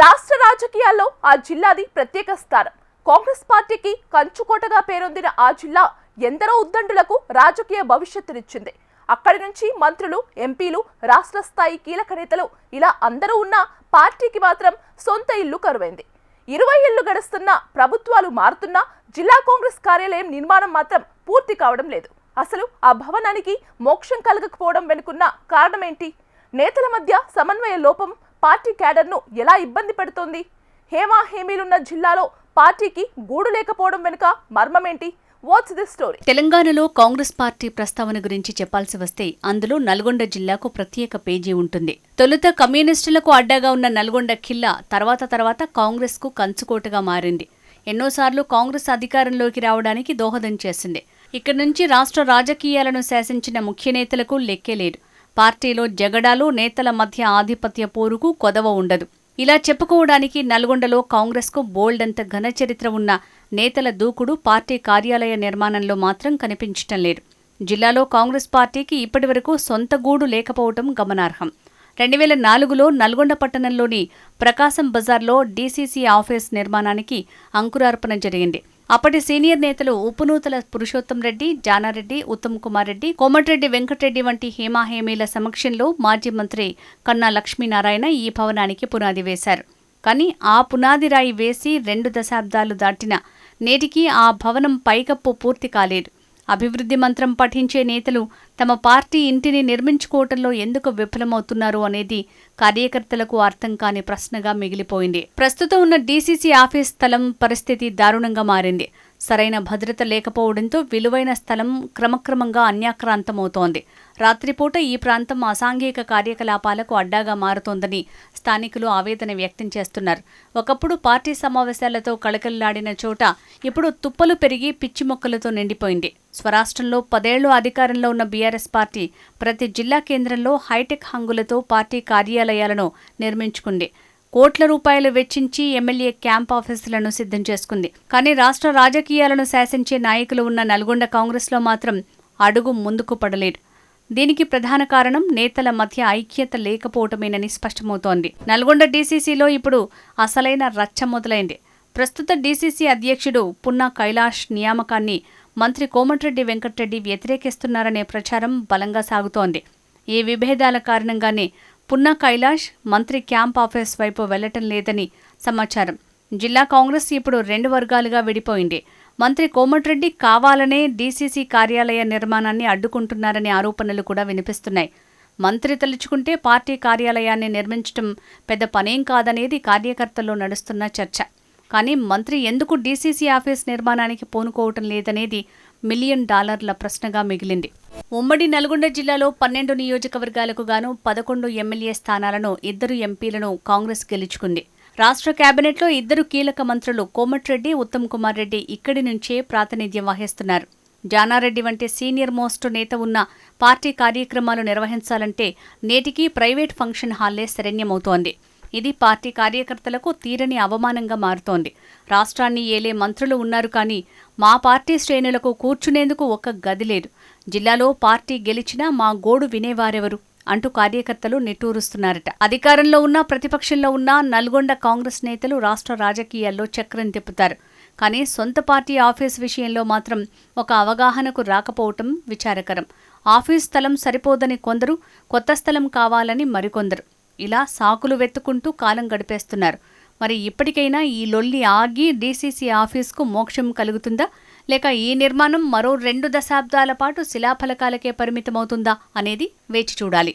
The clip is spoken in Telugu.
రాష్ట్ర రాజకీయాల్లో ఆ జిల్లాది ప్రత్యేక స్థానం. కాంగ్రెస్ పార్టీకి కంచుకోటగా పేరొందిన ఆ జిల్లా ఎందరో ఉద్దండులకు రాజకీయ భవిష్యత్తునిచ్చింది. అక్కడి నుంచి మంత్రులు, ఎంపీలు, రాష్ట్ర స్థాయి కీలక నేతలు ఇలా అందరూ ఉన్న పార్టీకి మాత్రం సొంత ఇల్లు కరువైంది. 20 ఏళ్లు గడుస్తున్నా, ప్రభుత్వాలు మారుతున్నా జిల్లా కాంగ్రెస్ కార్యాలయం నిర్మాణం మాత్రం పూర్తి కావడం లేదు. అసలు ఆ భవనానికి మోక్షం కలగకపోవడం వెనుకున్న కారణం ఏంటి? నేతల మధ్య సమన్వయ లోపం పార్టీ క్యాడర్ను ఎలా ఇబ్బంది పెడుతోంది? హేమీలున్న జిల్లాలో పార్టీకి గూడు లేకపోవడం వెనుక మర్మమేంటి? What's this story? తెలంగాణలో కాంగ్రెస్ పార్టీ ప్రస్తావన గురించి చెప్పాల్సి వస్తే అందులో నల్గొండ జిల్లాకు ప్రత్యేక పేజీ ఉంటుంది. తొలుత కమ్యూనిస్టులకు అడ్డాగా ఉన్న నల్గొండ ఖిల్లా తర్వాత కాంగ్రెస్ కు కంచుకోటగా మారింది. ఎన్నోసార్లు కాంగ్రెస్ అధికారంలోకి రావడానికి దోహదం చేసింది. ఇక్కడి నుంచి రాష్ట్ర రాజకీయాలను శాసించిన ముఖ్య నేతలకు లెక్కేలేదు. పార్టీలో జగడాలు, నేతల మధ్య ఆధిపత్య పోరుకు కొదవ ఉండదు. ఇలా చెప్పుకోవడానికి నల్గొండలో కాంగ్రెస్కు బోల్డంత ఘన చరిత్ర ఉన్న నేతల దూకుడు పార్టీ కార్యాలయ నిర్మాణంలో మాత్రం కనిపించటం లేదు. జిల్లాలో కాంగ్రెస్ పార్టీకి ఇప్పటివరకు సొంత గూడు లేకపోవటం గమనార్హం. 2004లో నల్గొండ పట్టణంలోని ప్రకాశం బజార్లో డీసీసీ ఆఫీస్ నిర్మాణానికి అంకురార్పణ జరిగింది. అప్పటి సీనియర్ నేతలు ఉప్పునూతల పురుషోత్తం రెడ్డి, జానారెడ్డి, ఉత్తమ్ కుమార్ రెడ్డి, కోమటిరెడ్డి వెంకటరెడ్డి వంటి హేమీల సమక్షంలో మాజీ మంత్రి కన్నా లక్ష్మీనారాయణ ఈ భవనానికి పునాది వేశారు. కానీ ఆ పునాది రాయి వేసి 2 దశాబ్దాలు దాటినా నేటికి ఆ భవనం పైకప్పు పూర్తి కాలేదు. అభివృద్ధి మంత్రం పఠించే నేతలు తమ పార్టీ ఇంటిని నిర్మించుకోవటంలో ఎందుకు విఫలమవుతున్నారు అనేది కార్యకర్తలకు అర్థం కాని ప్రశ్నగా మిగిలిపోయింది. ప్రస్తుతం ఉన్న డీసీసీ ఆఫీస్ స్థలం పరిస్థితి దారుణంగా మారింది. సరైన భద్రత లేకపోవడంతో విలువైన స్థలం క్రమక్రమంగా అన్యాక్రాంతమవుతోంది. రాత్రిపూట ఈ ప్రాంతం అసాంఘిక కార్యకలాపాలకు అడ్డాగా మారుతోందని స్థానికులు ఆవేదన వ్యక్తం చేస్తున్నారు. ఒకప్పుడు పార్టీ సమావేశాలతో కళకళలాడిన చోట ఇప్పుడు తుప్పలు పెరిగి పిచ్చి మొక్కలతో నిండిపోయింది. స్వరాష్ట్రంలో 10 ఏళ్లు అధికారంలో ఉన్న బీఆర్ఎస్ పార్టీ ప్రతి జిల్లా కేంద్రంలో హైటెక్ హంగులతో పార్టీ కార్యాలయాలను నిర్మించుకుంది. కోట్ల రూపాయలు వెచ్చించి ఎమ్మెల్యే క్యాంప్ ఆఫీసులను సిద్ధం చేసుకుంది. కానీ రాష్ట్ర రాజకీయాలను శాసించే నాయకులు ఉన్న నల్గొండ కాంగ్రెస్లో మాత్రం అడుగు ముందుకు పడలేదు. దీనికి ప్రధాన కారణం నేతల మధ్య ఐక్యత లేకపోవటమేనని స్పష్టమవుతోంది. నల్గొండ డీసీసీలో ఇప్పుడు అసలైన రచ్చ మొదలైంది. ప్రస్తుత డీసీసీ అధ్యక్షుడు పున్నా కైలాష్ నియామకాన్ని మంత్రి కోమటిరెడ్డి వెంకటరెడ్డి వ్యతిరేకిస్తున్నారనే ప్రచారం బలంగా సాగుతోంది. ఈ విభేదాల కారణంగానే పున్నా కైలాష్ మంత్రి క్యాంప్ ఆఫీస్ వైపు వెళ్లటం లేదని సమాచారం. జిల్లా కాంగ్రెస్ ఇప్పుడు 2 వర్గాలుగా విడిపోయింది. మంత్రి కోమటిరెడ్డి కావాలనే డీసీసీ కార్యాలయ నిర్మాణాన్ని అడ్డుకుంటున్నారనే ఆరోపణలు కూడా వినిపిస్తున్నాయి. మంత్రి తలుచుకుంటే పార్టీ కార్యాలయాన్ని నిర్మించడం పెద్ద పనేం కాదనేది కార్యకర్తల్లో నడుస్తున్న చర్చ. కానీ మంత్రి ఎందుకు డీసీసీ ఆఫీస్ నిర్మాణానికి పూనుకోవటం లేదనేది $1 మిలియన్ ప్రశ్నగా మిగిలింది. ఉమ్మడి నల్గొండ జిల్లాలో 12 నియోజకవర్గాలకు గాను 11 ఎమ్మెల్యే స్థానాలను 2 ఎంపీలను కాంగ్రెస్ గెలుచుకుంది. రాష్ట్ర కేబినెట్లో 2 కీలక మంత్రులు కోమటిరెడ్డి, ఉత్తమ్ కుమార్ రెడ్డి ఇక్కడి నుంచే ప్రాతినిధ్యం వహిస్తున్నారు. జానారెడ్డి వంటి సీనియర్ మోస్ట్ నేత ఉన్న పార్టీ కార్యక్రమాలు నిర్వహించాలంటే నేటికీ ప్రైవేట్ ఫంక్షన్ హాల్లే శరణ్యమవుతోంది. ఇది పార్టీ కార్యకర్తలకు తీరని అవమానంగా మారుతోంది. రాష్ట్రాన్ని ఏలే మంత్రులు ఉన్నారు కానీ మా పార్టీ శ్రేణులకు కూర్చునేందుకు ఒక్క గది లేదు. జిల్లాలో పార్టీ గెలిచినా మా గోడు వినేవారెవరు అంటూ కార్యకర్తలు నిట్టూరుస్తున్నారట. అధికారంలో ఉన్నా ప్రతిపక్షంలో ఉన్నా నల్గొండ కాంగ్రెస్ నేతలు రాష్ట్ర రాజకీయాల్లో చక్రం తిప్పుతారు. కానీ సొంత పార్టీ ఆఫీస్ విషయంలో మాత్రం ఒక అవగాహనకు రాకపోవటం విచారకరం. ఆఫీస్ స్థలం సరిపోదని కొందరు, కొత్త స్థలం కావాలని మరికొందరు ఇలా సాకులు వెతుకుంటూ కాలం గడిపేస్తున్నారు. మరి ఇప్పటికైనా ఈ లొల్లి ఆగి డీసీసీ ఆఫీస్కు మోక్షం కలుగుతుందా, లేక ఈ నిర్మాణం మరో 2 దశాబ్దాల పాటు శిలాఫలకాలకే పరిమితమవుతుందా అనేది వేచి చూడాలి.